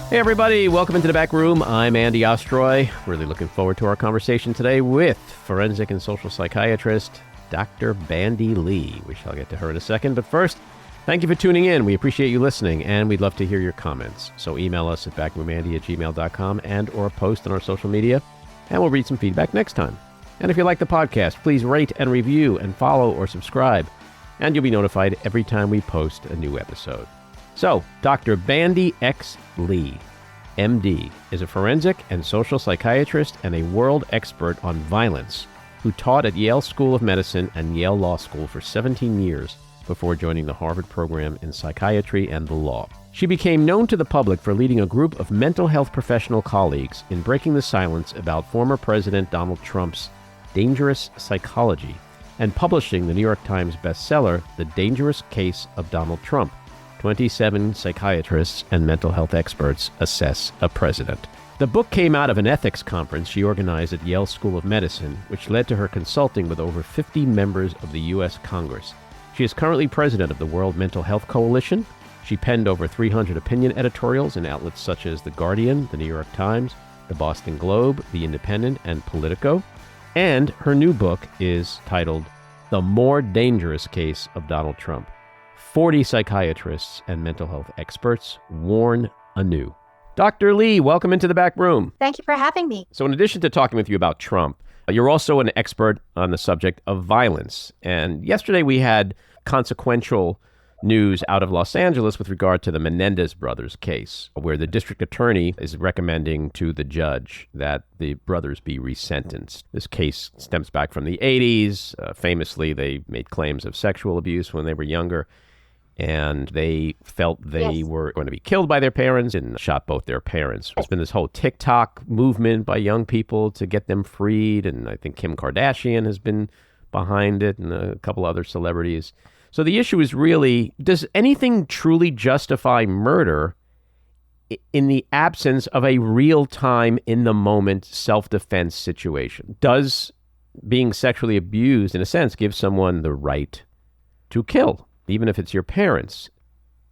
Hey everybody, welcome into the back room. I'm Andy Ostroy. Really looking forward to our conversation today with forensic and social psychiatrist Dr. Bandy Lee. We shall get to her in a second, but first, thank you for tuning in. We appreciate you listening, and we'd love to hear your comments. So email us at backroomandy@gmail.com and or post on our social media, and we'll read some feedback next time. And if you like the podcast, please rate and review and follow or subscribe, and you'll be notified every time we post a new episode. So, Dr. Bandy X Lee, MD, is a forensic and social psychiatrist and a world expert on violence who taught at Yale School of Medicine and Yale Law School for 17 years before joining the Harvard program in psychiatry and the law. She became known to the public for leading a group of mental health professional colleagues in breaking the silence about former President Donald Trump's dangerous psychology and publishing the New York Times bestseller, The Dangerous Case of Donald Trump. 27 psychiatrists and mental health experts assess a president. The book came out of an ethics conference she organized at Yale School of Medicine, which led to her consulting with over 50 members of the U.S. Congress. She is currently president of the World Mental Health Coalition. She penned over 300 opinion editorials in outlets such as The Guardian, The New York Times, The Boston Globe, The Independent, and Politico. And her new book is titled The More Dangerous Case of Donald Trump. 40 psychiatrists and mental health experts warn anew. Dr. Lee, welcome into the back room. Thank you for having me. So in addition to talking with you about Trump, you're also an expert on the subject of violence. And yesterday we had consequential news out of Los Angeles with regard to the Menendez brothers case, where the district attorney is recommending to the judge that the brothers be resentenced. This case stems back from the 80s. Famously, they made claims of sexual abuse when they were younger, and they felt they were going to be killed by their parents and shot both their parents. There's been this whole TikTok movement by young people to get them freed, and I think Kim Kardashian has been behind it and a couple other celebrities. So the issue is really, does anything truly justify murder in the absence of a real-time, in-the-moment self-defense situation? Does being sexually abused, in a sense, give someone the right to kill, even if it's your parents?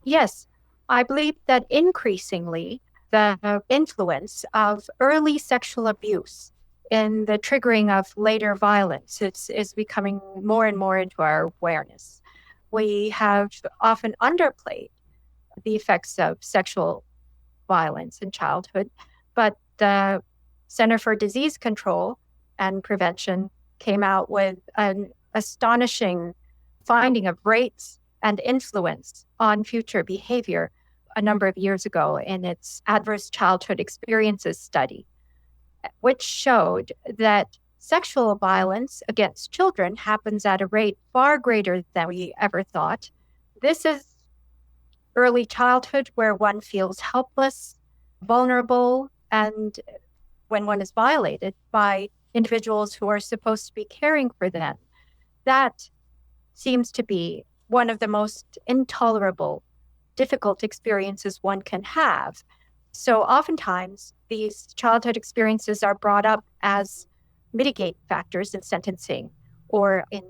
Yes, I believe that increasingly the influence of early sexual abuse in the triggering of later violence is becoming more and more into our awareness. We have often underplayed the effects of sexual violence in childhood, but the Center for Disease Control and Prevention came out with an astonishing finding of rates and influence on future behavior a number of years ago in its Adverse Childhood Experiences study, which showed that sexual violence against children happens at a rate far greater than we ever thought. This is early childhood where one feels helpless, vulnerable, and when one is violated by individuals who are supposed to be caring for them. That seems to be one of the most intolerable, difficult experiences one can have. So oftentimes, these childhood experiences are brought up as mitigate factors in sentencing or in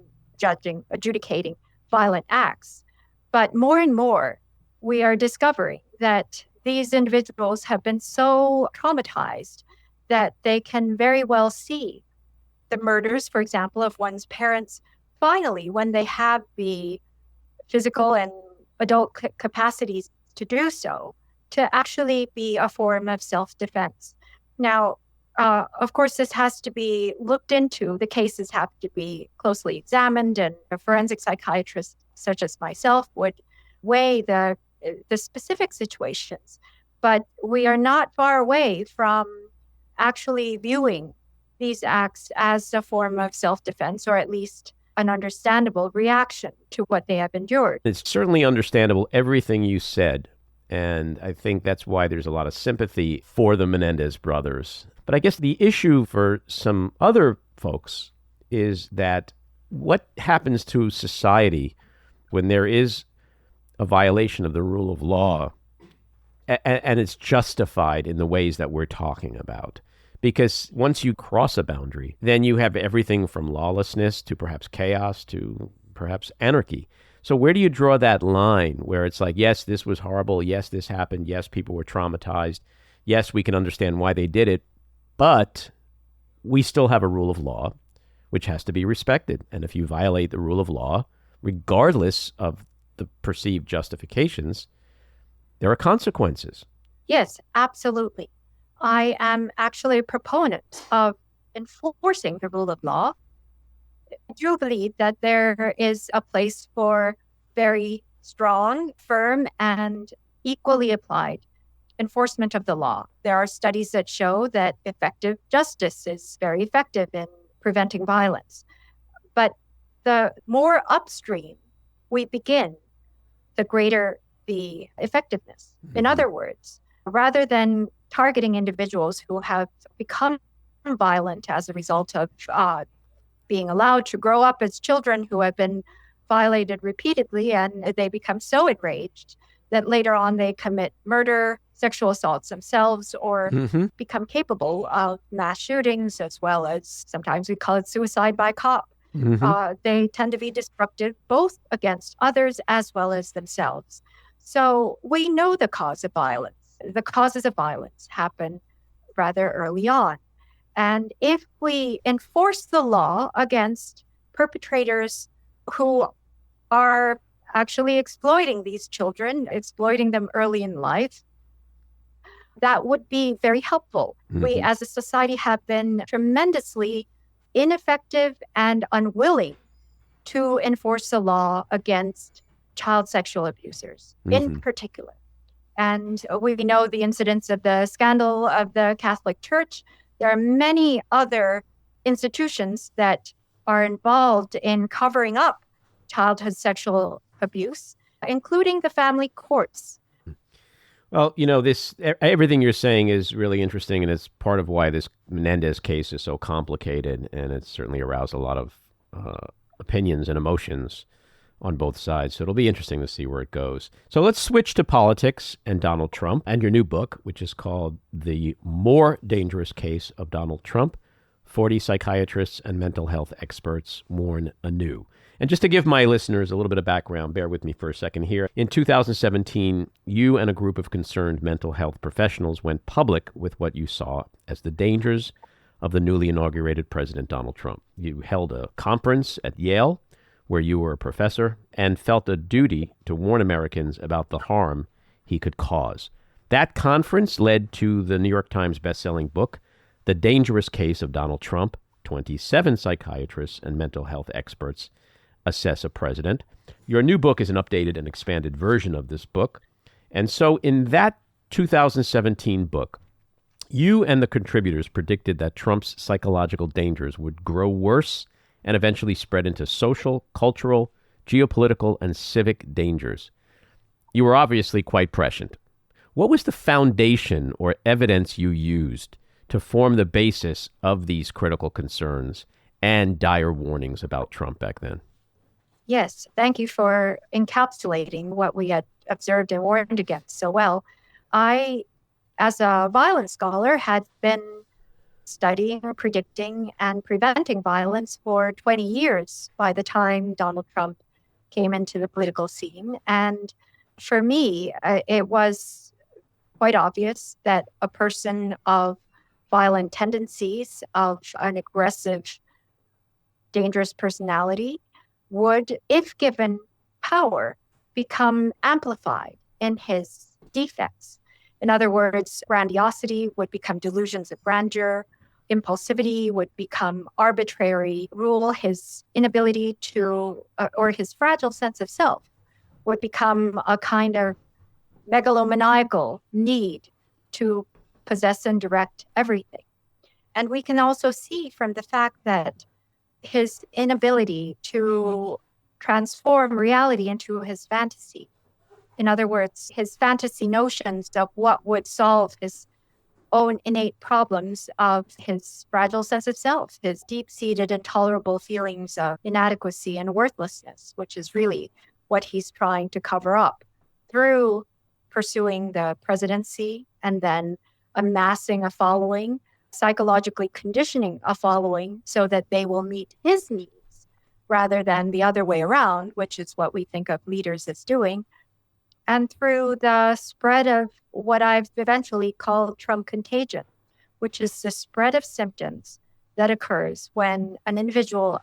adjudicating violent acts. But more and more, we are discovering that these individuals have been so traumatized that they can very well see the murders, for example, of one's parents, finally, when they have the physical and adult capacities to do so, to actually be a form of self-defense. Now, of course, this has to be looked into. The cases have to be closely examined, and a forensic psychiatrist such as myself would weigh the specific situations. But we are not far away from actually viewing these acts as a form of self-defense, or at least an understandable reaction to what they have endured. It's certainly understandable, everything you said. And I think that's why there's a lot of sympathy for the Menendez brothers. But I guess the issue for some other folks is that what happens to society when there is a violation of the rule of law and it's justified in the ways that we're talking about? Because once you cross a boundary, then you have everything from lawlessness to perhaps chaos to perhaps anarchy. So where do you draw that line where it's like, yes, this was horrible. Yes, this happened. Yes, people were traumatized. Yes, we can understand why they did it, but we still have a rule of law, which has to be respected. And if you violate the rule of law, regardless of the perceived justifications, there are consequences. Yes, absolutely. I am actually a proponent of enforcing the rule of law. I do believe that there is a place for very strong, firm, and equally applied enforcement of the law. There are studies that show that effective justice is very effective in preventing violence. But the more upstream we begin, the greater the effectiveness. In other words, rather than targeting individuals who have become violent as a result of being allowed to grow up as children who have been violated repeatedly, and they become so enraged that later on they commit murder, sexual assaults themselves, or become capable of mass shootings, as well as sometimes we call it suicide by cop. They tend to be destructive both against others as well as themselves. So we know the cause of violence. The causes of violence happen rather early on. And if we enforce the law against perpetrators who are actually exploiting these children, exploiting them early in life, that would be very helpful. We as a society have been tremendously ineffective and unwilling to enforce the law against child sexual abusers in particular. And we know the incidents of the scandal of the Catholic Church. There are many other institutions that are involved in covering up childhood sexual abuse, including the family courts. Well, everything you're saying is really interesting, and it's part of why this Menendez case is so complicated, and it's certainly aroused a lot of opinions and emotions on both sides. So it'll be interesting to see where it goes. So let's switch to politics and Donald Trump and your new book, which is called The More Dangerous Case of Donald Trump, 40 Psychiatrists and Mental Health Experts Warn Anew. And just to give my listeners a little bit of background, bear with me for a second here. In 2017, you and a group of concerned mental health professionals went public with what you saw as the dangers of the newly inaugurated President Donald Trump. You held a conference at Yale, where you were a professor, and felt a duty to warn Americans about the harm he could cause. That conference led to the New York Times bestselling book, The Dangerous Case of Donald Trump, 27 Psychiatrists and Mental Health Experts Assess a President. Your new book is an updated and expanded version of this book. And so in that 2017 book, you and the contributors predicted that Trump's psychological dangers would grow worse and eventually spread into social, cultural, geopolitical, and civic dangers. You were obviously quite prescient. What was the foundation or evidence you used to form the basis of these critical concerns and dire warnings about Trump back then? Yes, thank you for encapsulating what we had observed and warned against so well. I, as a violence scholar, had been studying, predicting, and preventing violence for 20 years by the time Donald Trump came into the political scene. And for me, it was quite obvious that a person of violent tendencies, of an aggressive, dangerous personality, would, if given power, become amplified in his defects. In other words, grandiosity would become delusions of grandeur, impulsivity would become arbitrary rule, his inability to, or his fragile sense of self would become a kind of megalomaniacal need to possess and direct everything. And we can also see from the fact that his inability to transform reality into his fantasy. In other words, his fantasy notions of what would solve his own innate problems of his fragile sense of self, his deep-seated intolerable feelings of inadequacy and worthlessness, which is really what he's trying to cover up through pursuing the presidency and then amassing a following, psychologically conditioning a following so that they will meet his needs rather than the other way around, which is what we think of leaders as doing. And through the spread of what I've eventually called Trump contagion, which is the spread of symptoms that occurs when an individual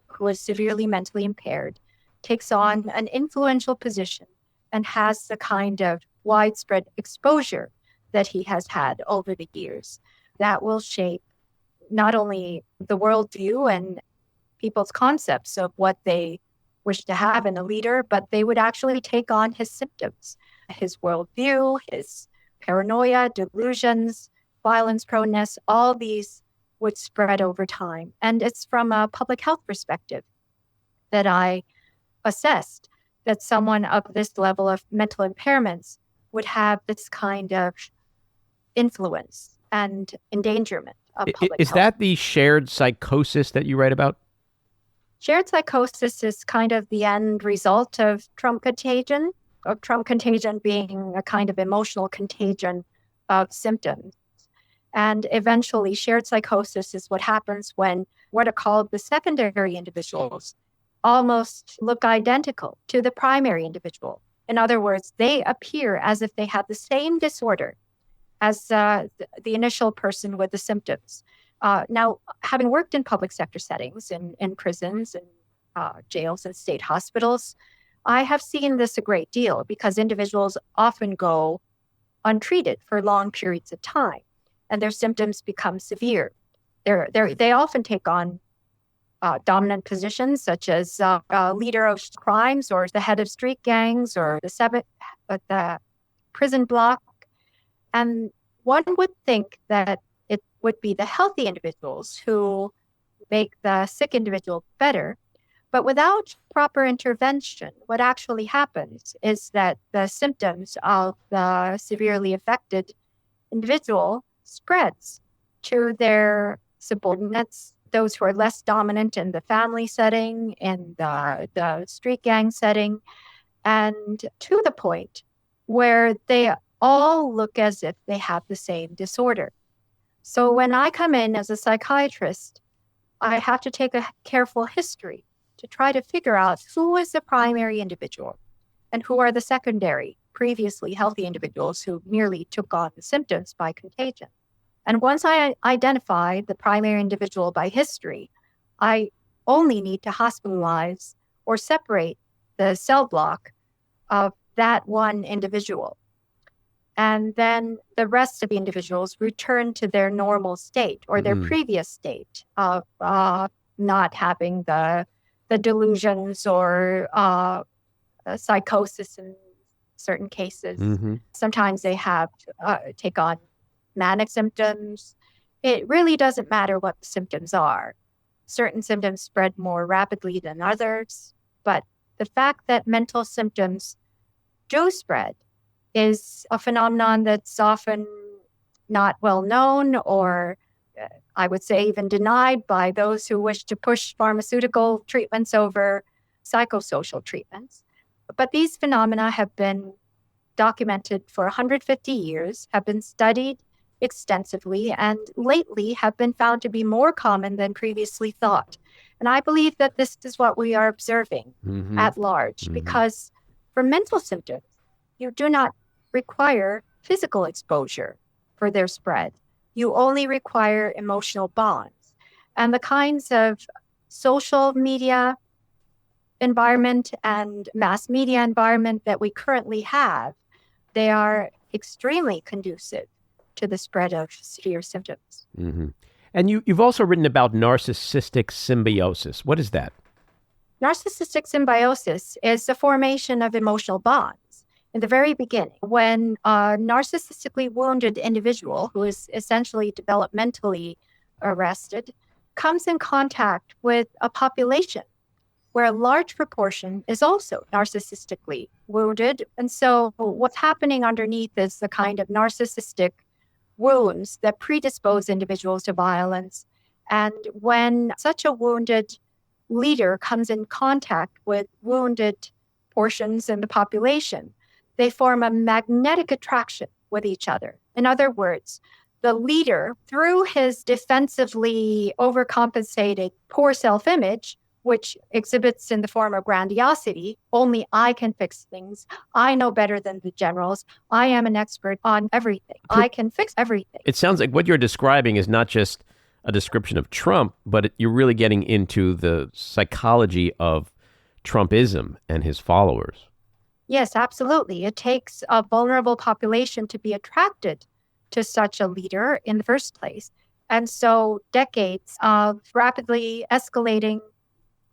who is severely mentally impaired takes on an influential position and has the kind of widespread exposure that he has had over the years. That will shape not only the worldview and people's concepts of what they wish to have in a leader, but they would actually take on his symptoms, his worldview, his paranoia, delusions, violence proneness, all these would spread over time. And it's from a public health perspective that I assessed that someone of this level of mental impairments would have this kind of influence and endangerment of public Is health. that the shared psychosis that you write about? Shared psychosis is kind of the end result of Trump contagion being a kind of emotional contagion of symptoms. And eventually, shared psychosis is what happens when what are called the secondary individuals almost look identical to the primary individual. In other words, they appear as if they have the same disorder as the initial person with the symptoms. Now, having worked in public sector settings, in prisons and jails and state hospitals, I have seen this a great deal because individuals often go untreated for long periods of time, and their symptoms become severe. They often take on dominant positions, such as leader of crimes, or the head of street gangs, or the prison block. And one would think that it would be the healthy individuals who make the sick individual better. But without proper intervention, what actually happens is that the symptoms of the severely affected individual spreads to their subordinates, those who are less dominant in the family setting, in the street gang setting, and to the point where they all look as if they have the same disorder. So when I come in as a psychiatrist, I have to take a careful history to try to figure out who is the primary individual and who are the secondary, previously healthy individuals who merely took on the symptoms by contagion. And once I identify the primary individual by history, I only need to hospitalize or separate the cell block of that one individual. And then the rest of the individuals return to their normal state or their previous state of not having the delusions or psychosis in certain cases. Mm-hmm. Sometimes they have take on manic symptoms. It really doesn't matter what the symptoms are. Certain symptoms spread more rapidly than others, but the fact that mental symptoms do spread is a phenomenon that's often not well known, or I would say even denied by those who wish to push pharmaceutical treatments over psychosocial treatments. But these phenomena have been documented for 150 years, have been studied extensively, and lately have been found to be more common than previously thought. And I believe that this is what we are observing at large, because for mental symptoms, you do not require physical exposure for their spread. You only require emotional bonds. And the kinds of social media environment and mass media environment that we currently have, they are extremely conducive to the spread of severe symptoms. Mm-hmm. And you've also written about narcissistic symbiosis. What is that? Narcissistic symbiosis is the formation of emotional bonds. In the very beginning, when a narcissistically wounded individual who is essentially developmentally arrested comes in contact with a population where a large proportion is also narcissistically wounded. And so what's happening underneath is the kind of narcissistic wounds that predispose individuals to violence. And when such a wounded leader comes in contact with wounded portions in the population, they form a magnetic attraction with each other. In other words, the leader, through his defensively overcompensated poor self-image, which exhibits in the form of grandiosity. Only I can fix things. I know better than the generals. I am an expert on everything. I can fix everything. It sounds like what you're describing is not just a description of Trump, but you're really getting into the psychology of Trumpism and his followers. Yes, absolutely. It takes a vulnerable population to be attracted to such a leader in the first place. And so decades of rapidly escalating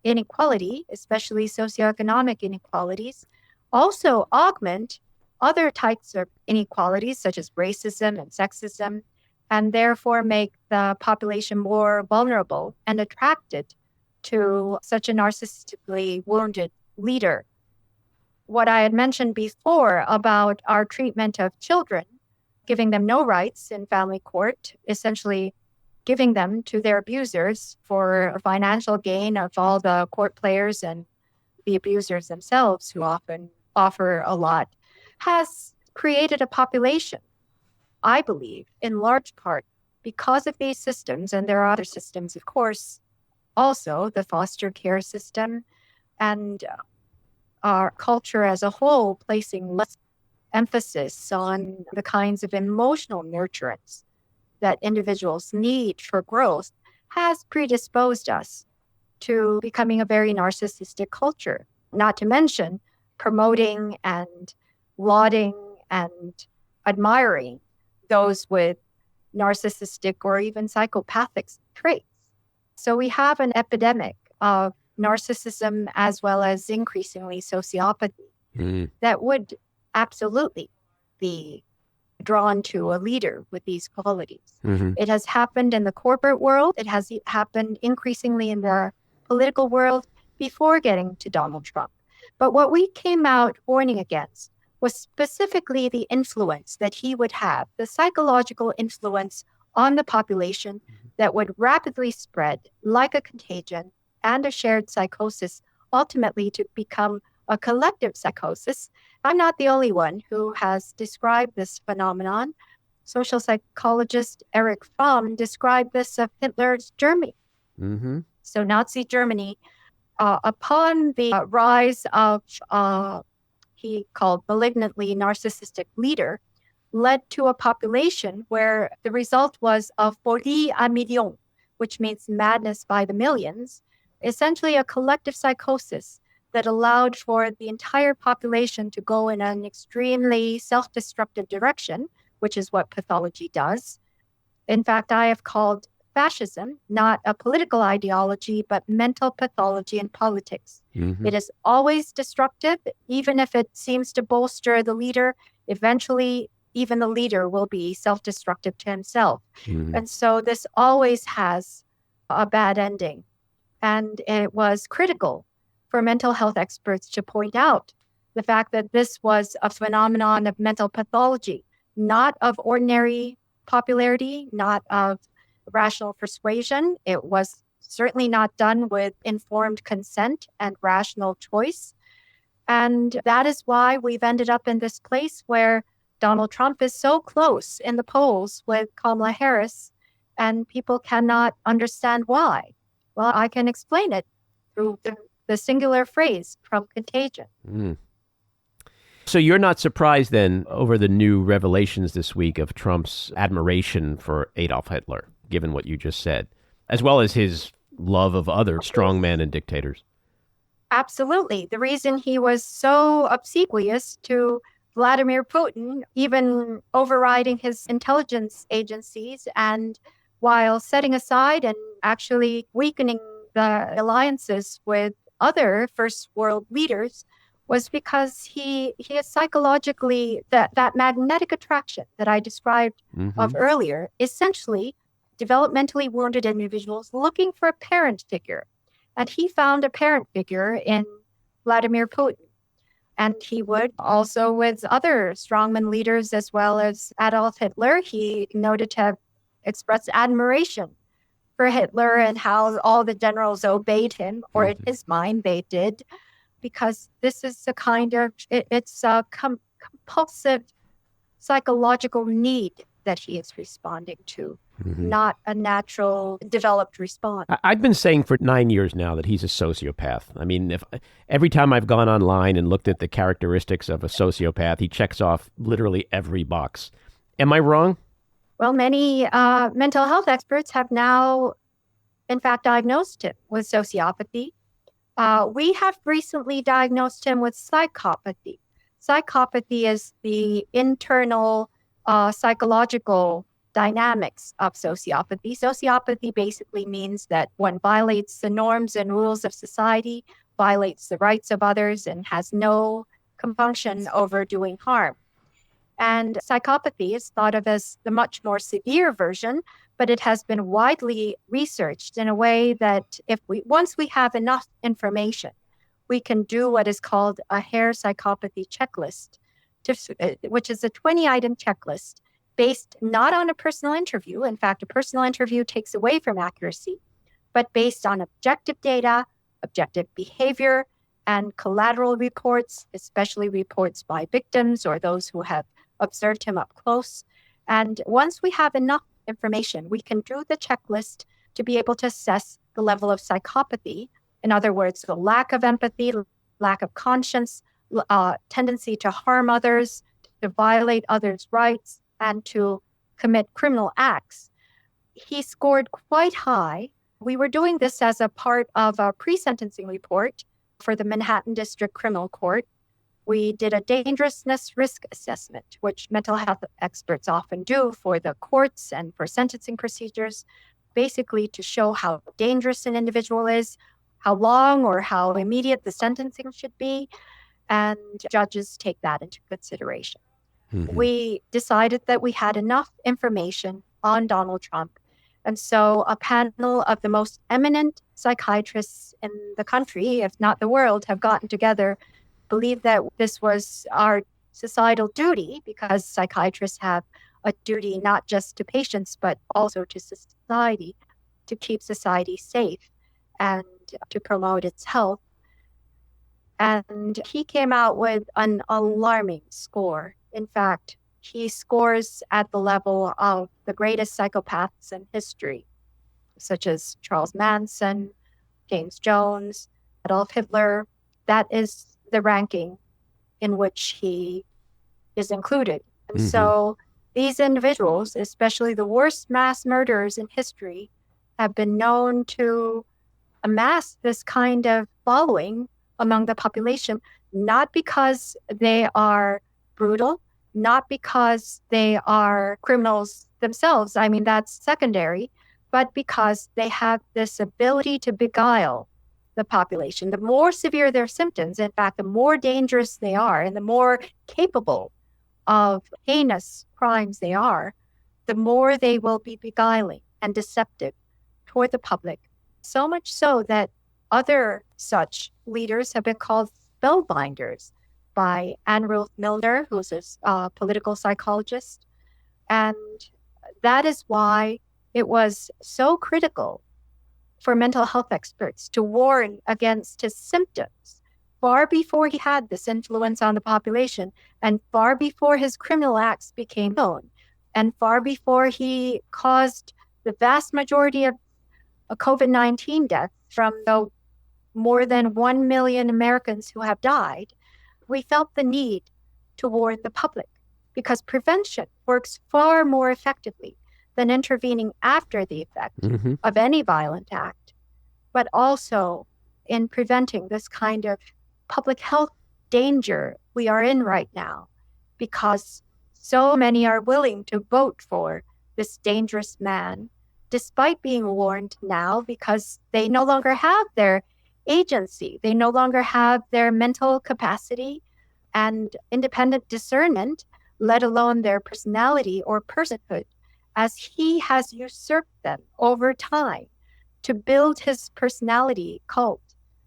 inequality, especially socioeconomic inequalities, also augment other types of inequalities such as racism and sexism, and therefore make the population more vulnerable and attracted to such a narcissistically wounded leader. What I had mentioned before about our treatment of children, giving them no rights in family court, essentially giving them to their abusers for financial gain of all the court players and the abusers themselves, who often offer a lot, has created a population, I believe, in large part because of these systems. And there are other systems, of course, also the foster care system and our culture as a whole placing less emphasis on the kinds of emotional nurturance that individuals need for growth has predisposed us to becoming a very narcissistic culture, not to mention promoting and lauding and admiring those with narcissistic or even psychopathic traits. So we have an epidemic of narcissism as well as increasingly sociopathy that would absolutely be drawn to a leader with these qualities. It has happened in the corporate world. It has happened increasingly in the political world before getting to Donald Trump. But what we came out warning against was specifically the influence that he would have, the psychological influence on the population that would rapidly spread like a contagion and a shared psychosis, ultimately to become a collective psychosis. I'm not the only one who has described this phenomenon. Social psychologist Erich Fromm described this of Hitler's Germany. So Nazi Germany, upon the rise of, he called malignantly narcissistic leader, led to a population where the result was a folie à millions, which means madness by the millions, essentially a collective psychosis that allowed for the entire population to go in an extremely self-destructive direction, which is what pathology does. In fact, I have called fascism not a political ideology, but mental pathology in politics. It is always destructive, even if it seems to bolster the leader. Eventually, even the leader will be self-destructive to himself. And so this always has a bad ending. And it was critical for mental health experts to point out the fact that this was a phenomenon of mental pathology, not of ordinary popularity, not of rational persuasion. It was certainly not done with informed consent and rational choice. And that is why we've ended up in this place where Donald Trump is so close in the polls with Kamala Harris, and people cannot understand why. Well, I can explain it through the singular phrase from Contagion. So you're not surprised then over the new revelations this week of Trump's admiration for Adolf Hitler, given what you just said, as well as his love of other strongmen and dictators? Absolutely. The reason he was so obsequious to Vladimir Putin, even overriding his intelligence agencies, and while setting aside and actually weakening the alliances with other first world leaders, was because he is psychologically, that magnetic attraction that I described of earlier, essentially developmentally wounded individuals looking for a parent figure. And he found a parent figure in Vladimir Putin. And he would also with other strongman leaders as well as Adolf Hitler. He noted to have expressed admiration for Hitler and how all the generals obeyed him, or in his mind they did, because this is a kind of, it's a compulsive psychological need that he is responding to. not a natural developed response. I've been saying for 9 years now that he's a sociopath. I mean, if every time I've gone online and looked at the characteristics of a sociopath, he checks off literally every box. Am I wrong? Well, many mental health experts have now, in fact, diagnosed him with sociopathy. We have recently diagnosed him with psychopathy. Psychopathy is the internal psychological dynamics of sociopathy. Sociopathy basically means that one violates the norms and rules of society, violates the rights of others, and has no compunction over doing harm. And psychopathy is thought of as the much more severe version, but it has been widely researched in a way that once we have enough information, we can do what is called a Hare psychopathy checklist, which is a 20-item checklist based not on a personal interview. In fact, a personal interview takes away from accuracy, but based on objective data, objective behavior, and collateral reports, especially reports by victims or those who have observed him up close. And once we have enough information, we can do the checklist to be able to assess the level of psychopathy. In other words, the lack of empathy, lack of conscience, tendency to harm others, to violate others' rights, and to commit criminal acts. He scored quite high. We were doing this as a part of a pre-sentencing report for the Manhattan District Criminal Court. We did a dangerousness risk assessment, which mental health experts often do for the courts and for sentencing procedures, basically to show how dangerous an individual is, how long or how immediate the sentencing should be, and judges take that into consideration. We decided that we had enough information on Donald Trump. And so a panel of the most eminent psychiatrists in the country, if not the world, have gotten together, believed that this was our societal duty, because psychiatrists have a duty not just to patients, but also to society, to keep society safe and to promote its health. And he came out with an alarming score. In fact, he scores at the level of the greatest psychopaths in history, such as Charles Manson, James Jones, Adolf Hitler. That is the ranking in which he is included. And so these individuals, especially the worst mass murderers in history, have been known to amass this kind of following among the population, not because they are brutal, not because they are criminals themselves. I mean, that's secondary, but because they have this ability to beguile the population. The more severe their symptoms, in fact, the more dangerous they are and the more capable of heinous crimes they are, the more they will be beguiling and deceptive toward the public. So much so that other such leaders have been called spellbinders by Anne Ruth Milner, who's a political psychologist. And that is why it was so critical for mental health experts to warn against his symptoms far before he had this influence on the population, and far before his criminal acts became known, and far before he caused the vast majority of COVID-19 deaths from the more than 1 million Americans who have died. We felt the need to warn the public, because prevention works far more effectively than intervening after the effect of any violent act, but also in preventing this kind of public health danger we are in right now, because so many are willing to vote for this dangerous man, despite being warned now, because they no longer have their agency. They no longer have their mental capacity and independent discernment, let alone their personality or personhood, as he has usurped them over time to build his personality cult,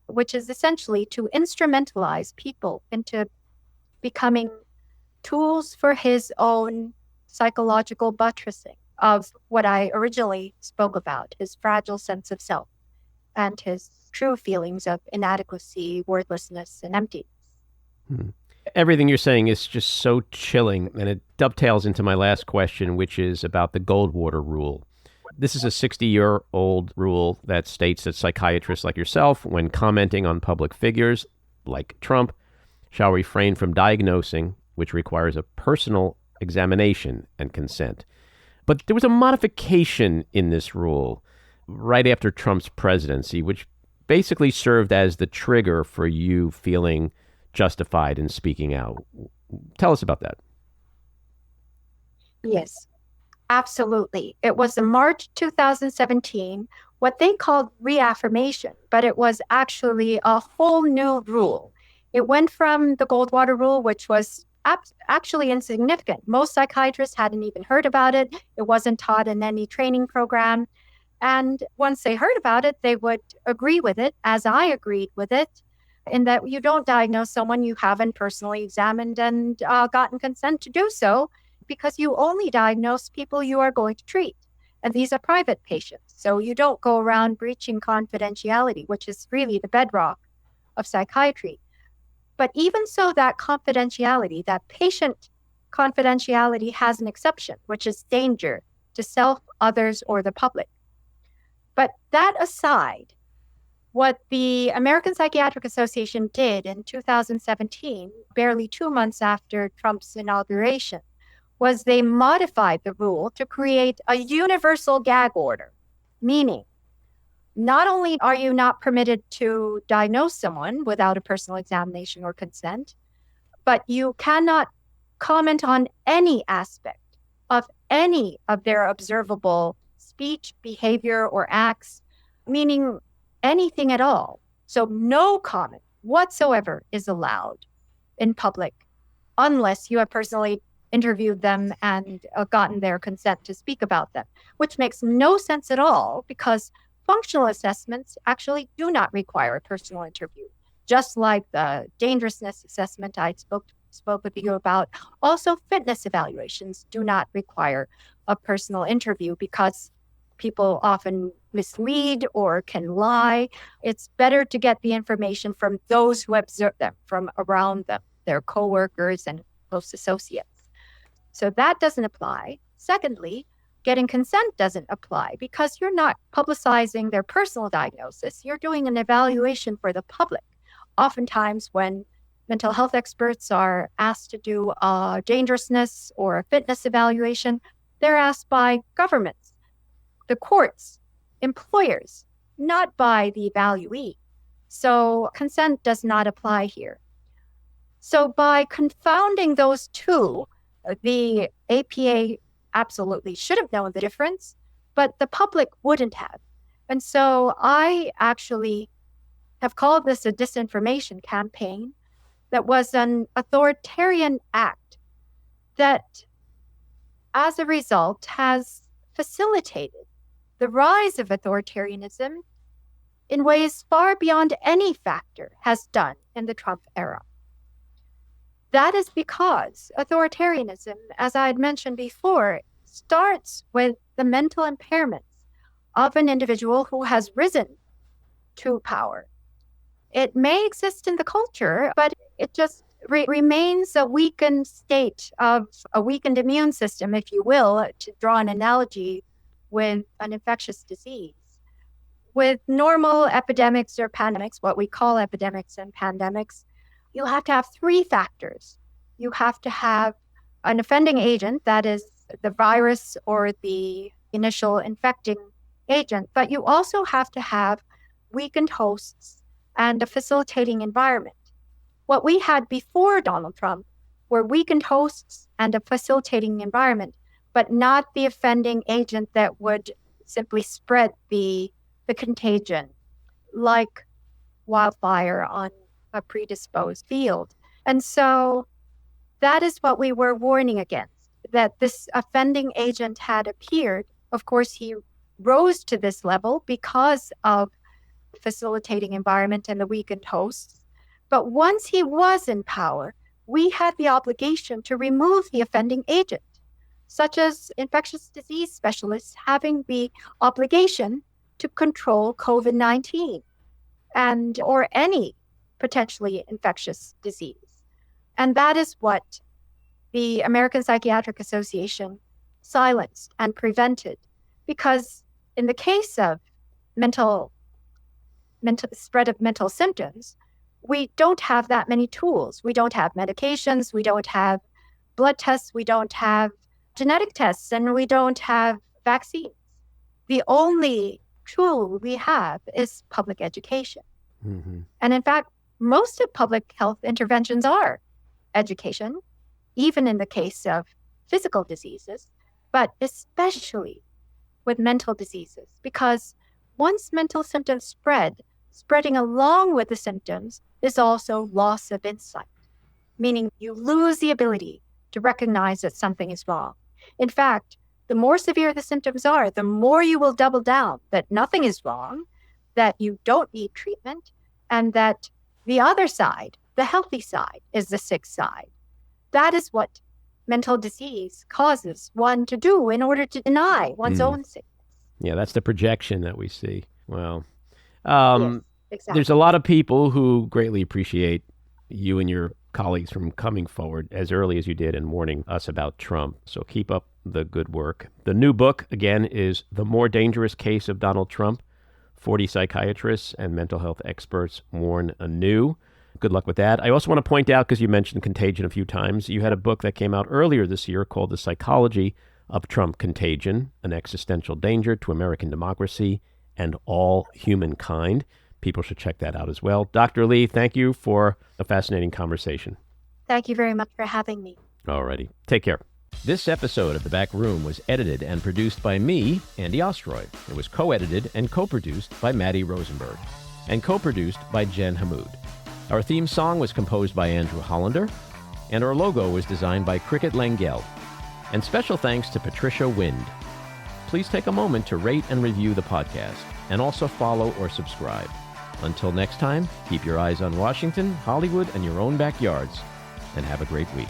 which is essentially to instrumentalize people into becoming tools for his own psychological buttressing of what I originally spoke about, his fragile sense of self and his true feelings of inadequacy, worthlessness, and emptiness. Everything you're saying is just so chilling, and it dovetails into my last question, which is about the Goldwater rule. This is a 60-year-old rule that states that psychiatrists like yourself, when commenting on public figures like Trump, shall refrain from diagnosing, which requires a personal examination and consent. But there was a modification in this rule right after Trump's presidency, which basically served as the trigger for you feeling justified in speaking out. Tell us about that. Yes, absolutely. It was in March 2017, what they called reaffirmation, but it was actually a whole new rule. It went from the Goldwater rule, which was actually insignificant. Most psychiatrists hadn't even heard about it. It wasn't taught in any training program. And once they heard about it, they would agree with it, as I agreed with it, in that you don't diagnose someone you haven't personally examined and gotten consent to do so, because you only diagnose people you are going to treat. And these are private patients. So you don't go around breaching confidentiality, which is really the bedrock of psychiatry. But even so, that confidentiality, that patient confidentiality has an exception, which is danger to self, others, or the public. But that aside, what the American Psychiatric Association did in 2017, barely 2 months after Trump's inauguration, was they modified the rule to create a universal gag order, meaning not only are you not permitted to diagnose someone without a personal examination or consent, but you cannot comment on any aspect of any of their observable speech, behavior, or acts, meaning anything at all. So no comment whatsoever is allowed in public unless you have personally interviewed them and gotten their consent to speak about them, which makes no sense at all because functional assessments actually do not require a personal interview, just like the dangerousness assessment I spoke with you about. Also, fitness evaluations do not require a personal interview because people often mislead or can lie. It's better to get the information from those who observe them, from around them, their coworkers and close associates. So that doesn't apply. Secondly, getting consent doesn't apply because you're not publicizing their personal diagnosis. You're doing an evaluation for the public. Oftentimes when mental health experts are asked to do a dangerousness or a fitness evaluation, they're asked by governments, the courts, employers, not by the evaluee. So consent does not apply here. So by confounding those two, the APA absolutely should have known the difference, but the public wouldn't have. And so I actually have called this a disinformation campaign that was an authoritarian act that, as a result, has facilitated the rise of authoritarianism in ways far beyond any factor has done in the Trump era. That is because authoritarianism, as I had mentioned before, starts with the mental impairments of an individual who has risen to power. It may exist in the culture, but it just remains a weakened state of a weakened immune system, if you will, to draw an analogy with an infectious disease. With normal epidemics or pandemics, what we call epidemics and pandemics, you have to have three factors. You have to have an offending agent, that is the virus or the initial infecting agent, but you also have to have weakened hosts and a facilitating environment. What we had before Donald Trump were weakened hosts and a facilitating environment, but not the offending agent that would simply spread the contagion like wildfire on a predisposed field. And so that is what we were warning against, that this offending agent had appeared. Of course, he rose to this level because of facilitating environment and the weakened hosts. But once he was in power, we had the obligation to remove the offending agent, such as infectious disease specialists having the obligation to control COVID-19 or any potentially infectious disease. And that is what the American Psychiatric Association silenced and prevented, because in the case of mental spread of mental symptoms, we don't have that many tools. We don't have medications. We don't have blood tests. We don't have genetic tests, and we don't have vaccines. The only tool we have is public education. Mm-hmm. And in fact, most of public health interventions are education, even in the case of physical diseases, but especially with mental diseases, because once mental symptoms spreading along with the symptoms is also loss of insight, meaning you lose the ability to recognize that something is wrong. In fact, the more severe the symptoms are, the more you will double down that nothing is wrong, that you don't need treatment, and that the other side, the healthy side, is the sick side. That is what mental disease causes one to do in order to deny one's own sickness. Yeah, that's the projection that we see. Well, Yes, exactly. there's a lot of people who greatly appreciate you and your colleagues from coming forward as early as you did and warning us about Trump. So keep up the good work. The new book, again, is The More Dangerous Case of Donald Trump. 40 psychiatrists and mental health experts warn anew. Good luck with that. I also want to point out, because you mentioned contagion a few times, you had a book that came out earlier this year called The Psychology of Trump Contagion, An Existential Danger to American Democracy and All Humankind. People should check that out as well. Dr. Lee, thank you for a fascinating conversation. Thank you very much for having me. Alrighty. Take care. This episode of The Back Room was edited and produced by me, Andy Ostroy. It was co-edited and co-produced by Maddie Rosenberg and co-produced by Jen Hammoud. Our theme song was composed by Andrew Hollander, and our logo was designed by Cricket Langell. And special thanks to Patricia Wind. Please take a moment to rate and review the podcast, and also follow or subscribe. Until next time, keep your eyes on Washington, Hollywood, and your own backyards, and have a great week.